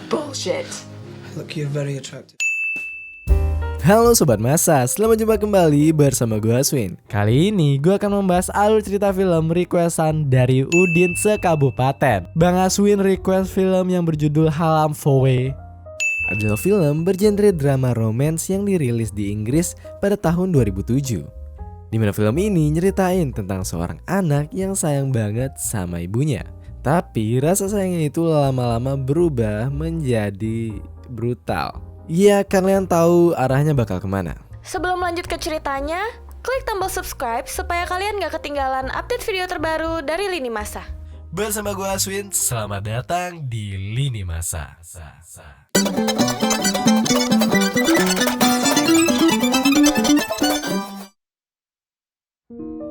Bullshit. Look, you're very attractive. Halo Sobat Masa, selamat jumpa kembali bersama gue Aswin. Kali ini gue akan membahas alur cerita film requestan dari Udin sekabupaten. Bang Aswin request film yang berjudul Halam Fowe. Adalah film bergenre drama romance yang dirilis di Inggris pada tahun 2007. Dimana film ini nyeritain tentang seorang anak yang sayang banget sama ibunya. Tapi rasa sayangnya itu lama-lama berubah menjadi brutal. Ya, kalian tahu arahnya bakal kemana. Sebelum lanjut ke ceritanya, klik tombol subscribe supaya kalian gak ketinggalan update video terbaru dari Lini Masa. Bersama gue Aswin, selamat datang di Lini Masa.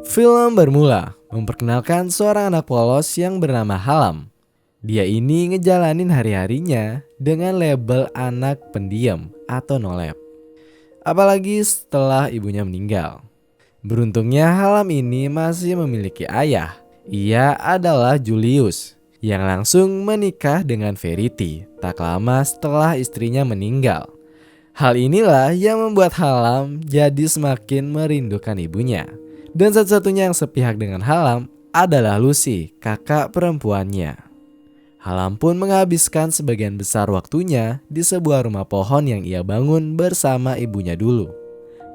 Film bermula memperkenalkan seorang anak polos yang bernama Halam. Dia ini ngejalanin hari-harinya dengan label anak pendiam atau nolep. Apalagi setelah ibunya meninggal. Beruntungnya Halam ini masih memiliki ayah. Ia adalah Julius yang langsung menikah dengan Verity tak lama setelah istrinya meninggal. Hal inilah yang membuat Halam jadi semakin merindukan ibunya. Dan satu-satunya yang sepihak dengan Halam adalah Lucy, kakak perempuannya. Halam pun menghabiskan sebagian besar waktunya di sebuah rumah pohon yang ia bangun bersama ibunya dulu.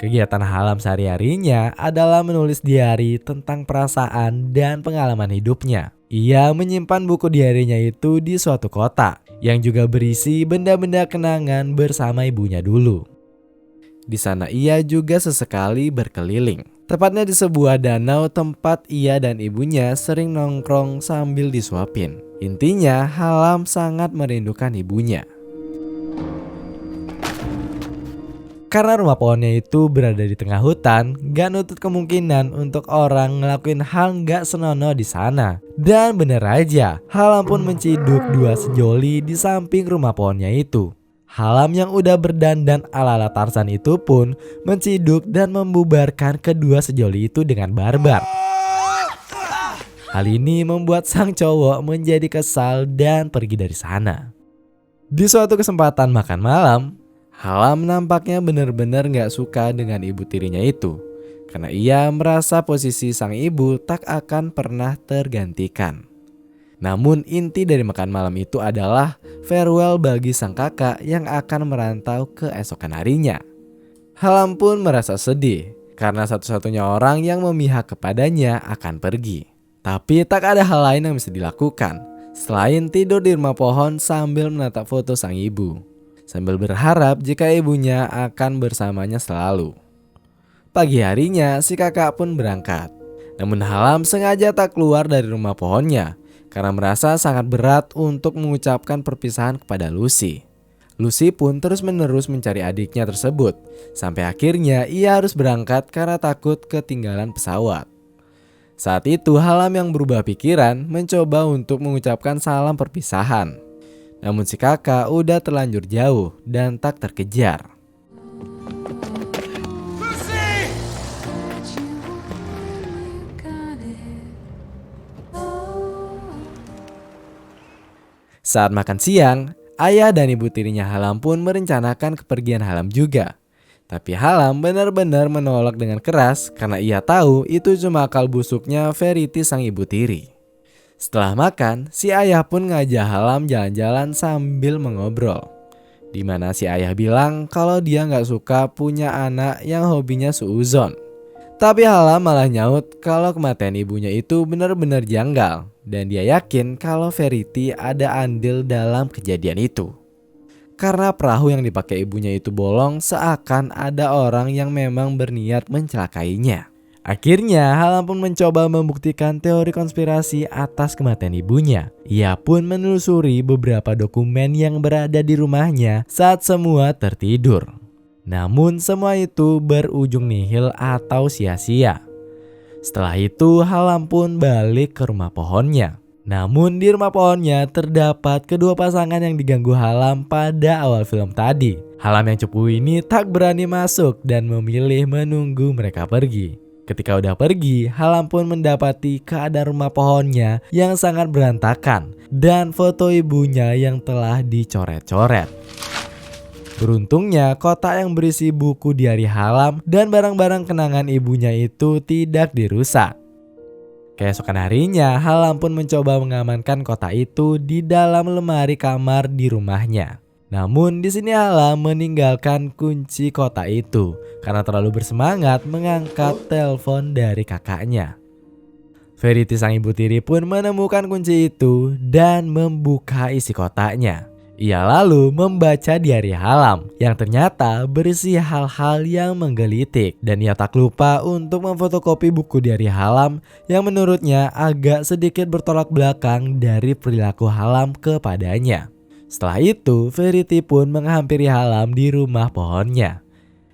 Kegiatan Halam sehari-harinya adalah menulis diari tentang perasaan dan pengalaman hidupnya. Ia menyimpan buku diarinya itu di suatu kotak yang juga berisi benda-benda kenangan bersama ibunya dulu. Di sana ia juga sesekali berkeliling, tepatnya di sebuah danau tempat ia dan ibunya sering nongkrong sambil disuapin. Intinya Halam sangat merindukan ibunya. Karena rumah pohonnya itu berada di tengah hutan, gak nutup kemungkinan untuk orang ngelakuin hal gak senonoh di sana. Dan bener aja, Halam pun menciduk dua sejoli di samping rumah pohonnya itu. Halam yang udah berdandan ala-ala Tarzan itu pun menciduk dan membubarkan kedua sejoli itu dengan barbar. Hal ini membuat sang cowok menjadi kesal dan pergi dari sana. Di suatu kesempatan makan malam, Halam nampaknya benar-benar gak suka dengan ibu tirinya itu. Karena ia merasa posisi sang ibu tak akan pernah tergantikan. Namun inti dari makan malam itu adalah farewell bagi sang kakak yang akan merantau keesokan harinya. Halam pun merasa sedih karena satu-satunya orang yang memihak kepadanya akan pergi. Tapi tak ada hal lain yang bisa dilakukan selain tidur di rumah pohon sambil menatap foto sang ibu, sambil berharap jika ibunya akan bersamanya selalu. Pagi harinya si kakak pun berangkat. Namun Halam sengaja tak keluar dari rumah pohonnya karena merasa sangat berat untuk mengucapkan perpisahan kepada Lucy. Lucy pun terus-menerus mencari adiknya tersebut, sampai akhirnya ia harus berangkat karena takut ketinggalan pesawat. Saat itu Halam yang berubah pikiran mencoba untuk mengucapkan salam perpisahan. Namun si kakak udah terlanjur jauh dan tak terkejar. Saat makan siang, ayah dan ibu tirinya Halam pun merencanakan kepergian Halam juga. Tapi Halam benar-benar menolak dengan keras karena ia tahu itu cuma akal busuknya Verity sang ibu tiri. Setelah makan, si ayah pun ngajak Halam jalan-jalan sambil mengobrol. Dimana si ayah bilang kalau dia gak suka punya anak yang hobinya suuzon. Tapi Halam malah nyaut kalau kematian ibunya itu benar-benar janggal. Dan dia yakin kalau Verity ada andil dalam kejadian itu. Karena perahu yang dipakai ibunya itu bolong seakan ada orang yang memang berniat mencelakainya. Akhirnya Halam pun mencoba membuktikan teori konspirasi atas kematian ibunya. Ia pun menelusuri beberapa dokumen yang berada di rumahnya saat semua tertidur. Namun semua itu berujung nihil atau sia-sia. Setelah itu Halam pun balik ke rumah pohonnya. Namun di rumah pohonnya terdapat kedua pasangan yang diganggu Halam pada awal film tadi. Halam yang cepu ini tak berani masuk dan memilih menunggu mereka pergi. Ketika udah pergi, Halam pun mendapati keadaan rumah pohonnya yang sangat berantakan dan foto ibunya yang telah dicoret-coret. Beruntungnya kotak yang berisi buku diari Halam dan barang-barang kenangan ibunya itu tidak dirusak. Keesokan harinya, Halam pun mencoba mengamankan kotak itu di dalam lemari kamar di rumahnya. Namun di sini Halam meninggalkan kunci kotak itu karena terlalu bersemangat mengangkat telepon dari kakaknya. Verity sang ibu tiri pun menemukan kunci itu dan membuka isi kotaknya. Ia lalu membaca diari Halam yang ternyata berisi hal-hal yang menggelitik dan ia tak lupa untuk memfotokopi buku diari Halam yang menurutnya agak sedikit bertolak belakang dari perilaku Halam kepadanya. Setelah itu, Verity pun menghampiri Halam di rumah pohonnya.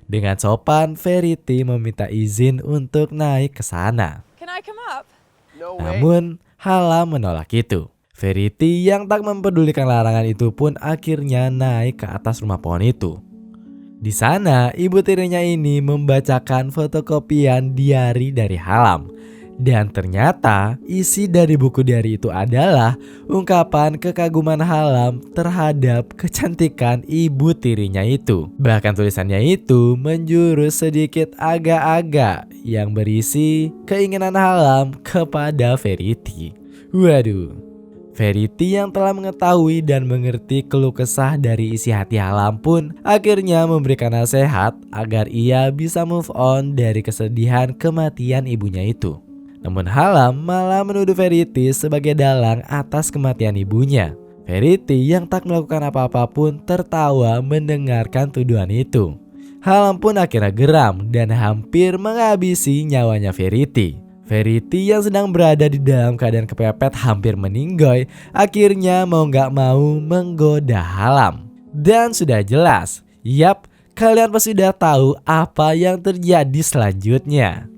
Dengan sopan, Verity meminta izin untuk naik ke sana. Can I come up? Namun, Halam menolak itu. Verity yang tak mempedulikan larangan itu pun akhirnya naik ke atas rumah pohon itu. Di sana, ibu tirinya ini membacakan fotokopian diari dari Halam. Dan ternyata isi dari buku diari itu adalah ungkapan kekaguman Halam terhadap kecantikan ibu tirinya itu. Bahkan tulisannya itu menjurus sedikit agak-agak yang berisi keinginan Halam kepada Verity. Waduh. Verity yang telah mengetahui dan mengerti keluh kesah dari isi hati Halam pun akhirnya memberikan nasihat agar ia bisa move on dari kesedihan kematian ibunya itu. Namun Halam malah menuduh Verity sebagai dalang atas kematian ibunya. Verity yang tak melakukan apa-apa pun tertawa mendengarkan tuduhan itu. Halam pun akhirnya geram dan hampir menghabisi nyawanya Verity. Verity yang sedang berada di dalam keadaan kepepet hampir meninggoy akhirnya mau gak mau menggoda Halam. Dan sudah jelas, yap, kalian pasti sudah tahu apa yang terjadi selanjutnya.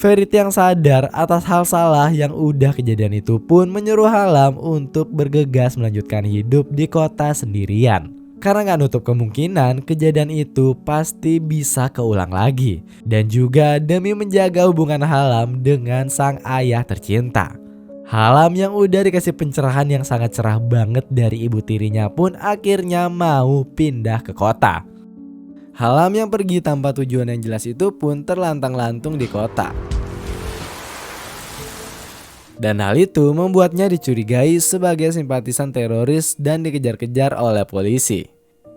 Verity yang sadar atas hal salah yang udah kejadian itu pun menyuruh Halam untuk bergegas melanjutkan hidup di kota sendirian. Karena gak nutup kemungkinan kejadian itu pasti bisa keulang lagi. Dan juga demi menjaga hubungan Halam dengan sang ayah tercinta. Halam yang udah dikasih pencerahan yang sangat cerah banget dari ibu tirinya pun akhirnya mau pindah ke kota. Halam yang pergi tanpa tujuan yang jelas itu pun terlantang-lantung di kota. Dan hal itu membuatnya dicurigai sebagai simpatisan teroris dan dikejar-kejar oleh polisi.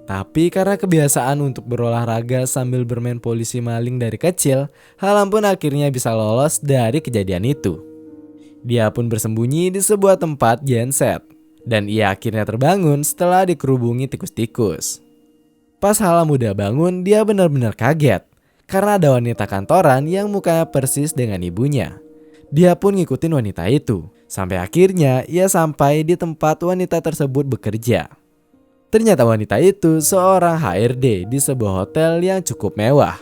Tapi karena kebiasaan untuk berolahraga sambil bermain polisi maling dari kecil, Halam pun akhirnya bisa lolos dari kejadian itu. Dia pun bersembunyi di sebuah tempat genset. Dan ia akhirnya terbangun setelah dikerubungi tikus-tikus. Pas Halam udah bangun, dia benar-benar kaget karena ada wanita kantoran yang mukanya persis dengan ibunya. Dia pun ngikutin wanita itu, sampai akhirnya ia sampai di tempat wanita tersebut bekerja. Ternyata wanita itu seorang HRD di sebuah hotel yang cukup mewah.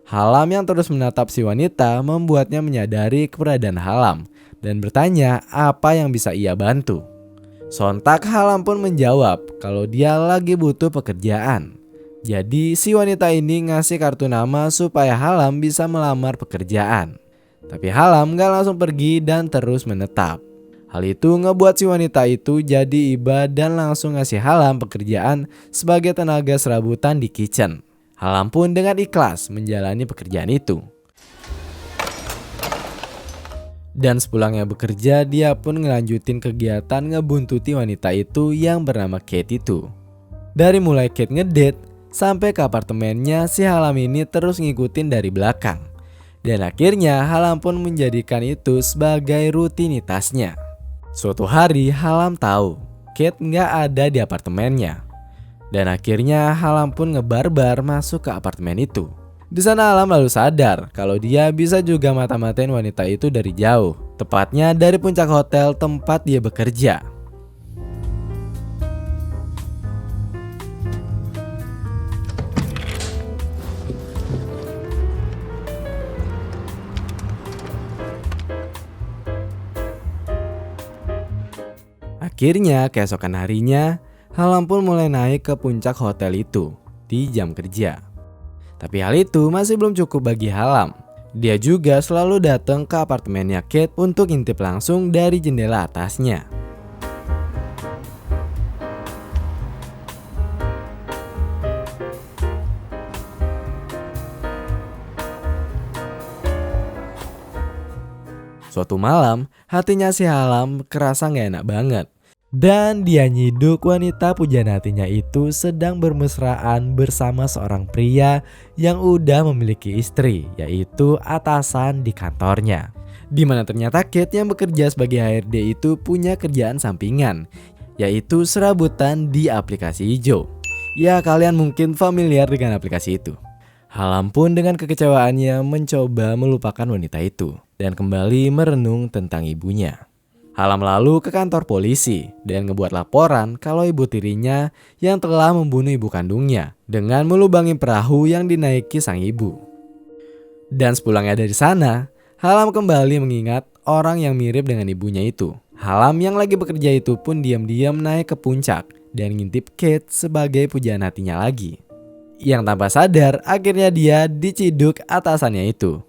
Halam yang terus menatap si wanita membuatnya menyadari keberadaan Halam dan bertanya apa yang bisa ia bantu. Sontak Halam pun menjawab kalau dia lagi butuh pekerjaan. Jadi si wanita ini ngasih kartu nama supaya Halam bisa melamar pekerjaan. Tapi Halam gak langsung pergi dan terus menetap. Hal itu ngebuat si wanita itu jadi iba dan langsung ngasih Halam pekerjaan sebagai tenaga serabutan di kitchen. Halam pun dengan ikhlas menjalani pekerjaan itu. Dan sepulangnya bekerja, dia pun ngelanjutin kegiatan ngebuntuti wanita itu yang bernama Kate itu. Dari mulai Kate ngedate sampai ke apartemennya, si Halam ini terus ngikutin dari belakang. Dan akhirnya Halam pun menjadikan itu sebagai rutinitasnya. Suatu hari Halam tahu Kate nggak ada di apartemennya. Dan akhirnya Halam pun ngebarbar masuk ke apartemen itu. Di sana Halam lalu sadar kalau dia bisa juga mata-matain wanita itu dari jauh. Tepatnya dari puncak hotel tempat dia bekerja. Akhirnya keesokan harinya, Halam pun mulai naik ke puncak hotel itu di jam kerja. Tapi hal itu masih belum cukup bagi Halam. Dia juga selalu datang ke apartemennya Kate untuk ngintip langsung dari jendela atasnya. Suatu malam, hatinya si Hallam kerasa gak enak banget. Dan dia nyiduk wanita pujaan hatinya itu sedang bermesraan bersama seorang pria yang udah memiliki istri, yaitu atasan di kantornya. Dimana ternyata Kate yang bekerja sebagai HRD itu punya kerjaan sampingan, yaitu serabutan di aplikasi hijau. Ya, kalian mungkin familiar dengan aplikasi itu. Hallam pun dengan kekecewaannya mencoba melupakan wanita itu dan kembali merenung tentang ibunya. Hallam lalu ke kantor polisi dan ngebuat laporan kalau ibu tirinya yang telah membunuh ibu kandungnya dengan melubangi perahu yang dinaiki sang ibu. Dan sepulangnya dari sana, Hallam kembali mengingat orang yang mirip dengan ibunya itu. Hallam yang lagi bekerja itu pun diam-diam naik ke puncak dan ngintip Kate sebagai pujaan hatinya lagi. Yang tanpa sadar akhirnya dia diciduk atasannya itu.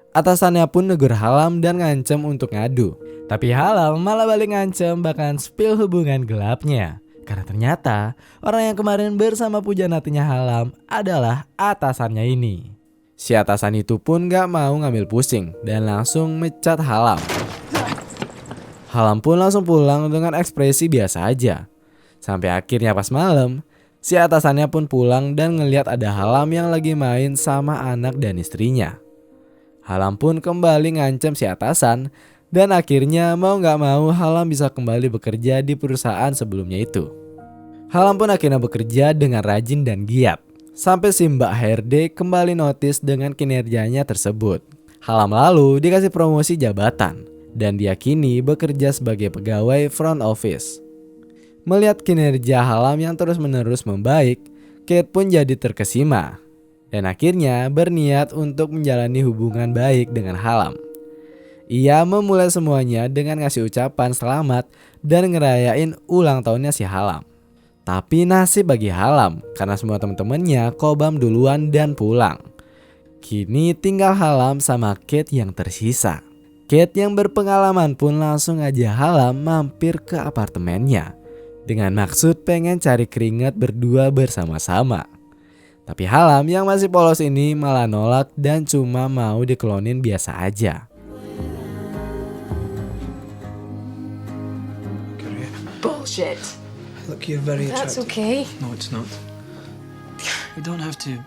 Atasannya pun negur Hallam dan ngancem untuk ngadu. Tapi Hallam malah balik ngancem bahkan spill hubungan gelapnya. Karena ternyata orang yang kemarin bersama pujaan hatinya Hallam adalah atasannya ini. Si atasan itu pun gak mau ngambil pusing dan langsung mecat Hallam. Hallam pun langsung pulang dengan ekspresi biasa aja. Sampai akhirnya pas malam, si atasannya pun pulang dan ngeliat ada Hallam yang lagi main sama anak dan istrinya. Hallam pun kembali ngancam si atasan dan akhirnya mau gak mau Hallam bisa kembali bekerja di perusahaan sebelumnya itu. Hallam pun akhirnya bekerja dengan rajin dan giat. Sampai si Mbak HRD kembali notice dengan kinerjanya tersebut. Hallam lalu dikasih promosi jabatan dan dia kini bekerja sebagai pegawai front office. Melihat kinerja Hallam yang terus-menerus membaik, Kate pun jadi terkesima dan akhirnya berniat untuk menjalani hubungan baik dengan Hallam. Ia memulai semuanya dengan ngasih ucapan selamat dan ngerayain ulang tahunnya si Hallam. Tapi nasib bagi Hallam karena semua teman-temannya kobam duluan dan pulang. Kini tinggal Hallam sama Kate yang tersisa. Kate yang berpengalaman pun langsung aja Hallam mampir ke apartemennya dengan maksud pengen cari keringat berdua bersama-sama. Tapi Hallam yang masih polos ini malah nolak dan cuma mau diklonin biasa aja. Bullshit. Look, you're very That's attractive. okay. No, it's not. We don't have to.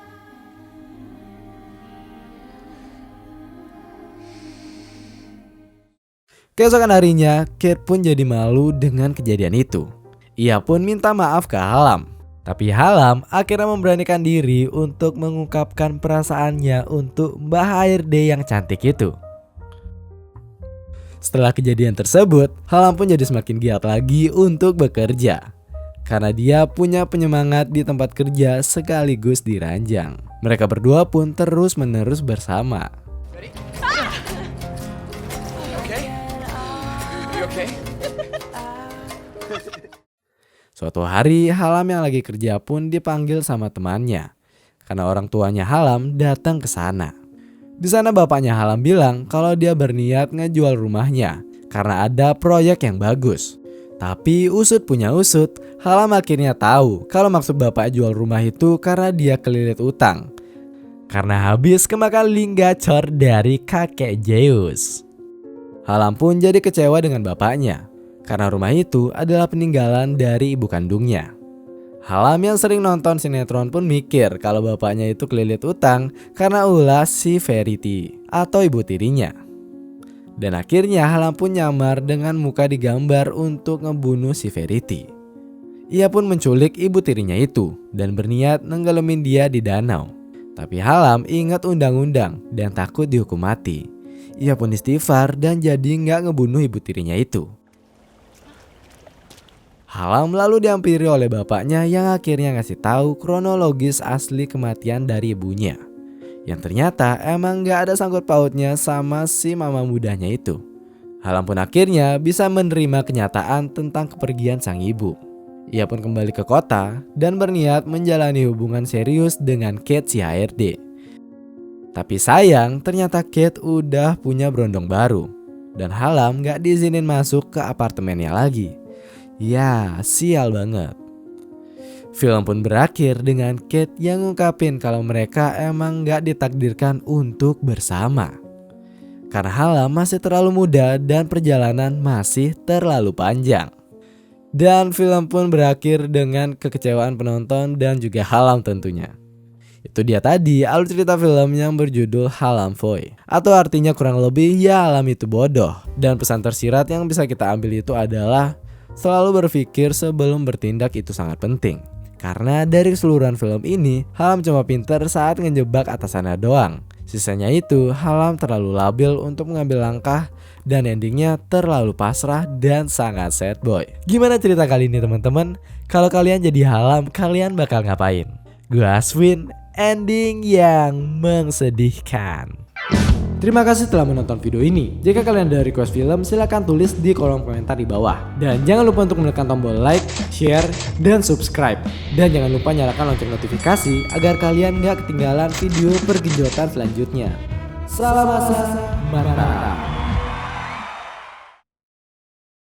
Keesokan harinya, Kate pun jadi malu dengan kejadian itu. Ia pun minta maaf ke Hallam. Tapi Hallam akhirnya memberanikan diri untuk mengungkapkan perasaannya untuk Mbak HRD yang cantik itu. Setelah kejadian tersebut, Hallam pun jadi semakin giat lagi untuk bekerja. Karena dia punya penyemangat di tempat kerja sekaligus di ranjang. Mereka berdua pun terus-menerus bersama. Suatu hari Hallam yang lagi kerja pun dipanggil sama temannya karena orang tuanya Hallam datang ke sana. Di sana bapaknya Hallam bilang kalau dia berniat ngejual rumahnya karena ada proyek yang bagus. Tapi usut punya usut, Hallam akhirnya tahu kalau maksud bapak jual rumah itu karena dia kelilit utang. Karena habis kemakan link gacor dari kakek Zeus. Hallam pun jadi kecewa dengan bapaknya karena rumah itu adalah peninggalan dari ibu kandungnya. Hallam yang sering nonton sinetron pun mikir kalau bapaknya itu kelilit utang karena ulah si Verity atau ibu tirinya. Dan akhirnya Hallam pun nyamar dengan muka digambar untuk ngebunuh si Verity. Ia pun menculik ibu tirinya itu dan berniat nenggelemin dia di danau. Tapi Hallam ingat undang-undang dan takut dihukum mati. Ia pun istighfar dan jadi nggak ngebunuh ibu tirinya itu. Hallam lalu dihampiri oleh bapaknya yang akhirnya ngasih tahu kronologis asli kematian dari ibunya. Yang ternyata emang gak ada sangkut pautnya sama si mama mudanya itu. Hallam pun akhirnya bisa menerima kenyataan tentang kepergian sang ibu. Ia pun kembali ke kota dan berniat menjalani hubungan serius dengan Kate si HRD. Tapi sayang ternyata Kate udah punya berondong baru dan Hallam gak diizinin masuk ke apartemennya lagi. Ya, sial banget. Film pun berakhir dengan Kate yang ngungkapin kalau mereka emang gak ditakdirkan untuk bersama. Karena Hallam masih terlalu muda dan perjalanan masih terlalu panjang. Dan film pun berakhir dengan kekecewaan penonton dan juga Hallam tentunya. Itu dia tadi alur cerita film yang berjudul Hallam Foy. Atau artinya kurang lebih ya Hallam itu bodoh. Dan pesan tersirat yang bisa kita ambil itu adalah selalu berpikir sebelum bertindak itu sangat penting. Karena dari keseluruhan film ini Hallam cuma pinter saat ngejebak atasannya doang. Sisanya itu Hallam terlalu labil untuk mengambil langkah dan endingnya terlalu pasrah dan sangat sad boy. Gimana cerita kali ini teman-teman? Kalau kalian jadi Hallam, kalian bakal ngapain? Gue Aswin, ending yang mengsedihkan. Terima kasih telah menonton video ini. Jika kalian ada request film, silahkan tulis di kolom komentar di bawah. Dan jangan lupa untuk menekan tombol like, share, dan subscribe. Dan jangan lupa nyalakan lonceng notifikasi agar kalian gak ketinggalan video pergenjotan selanjutnya. Salam masa, mantap.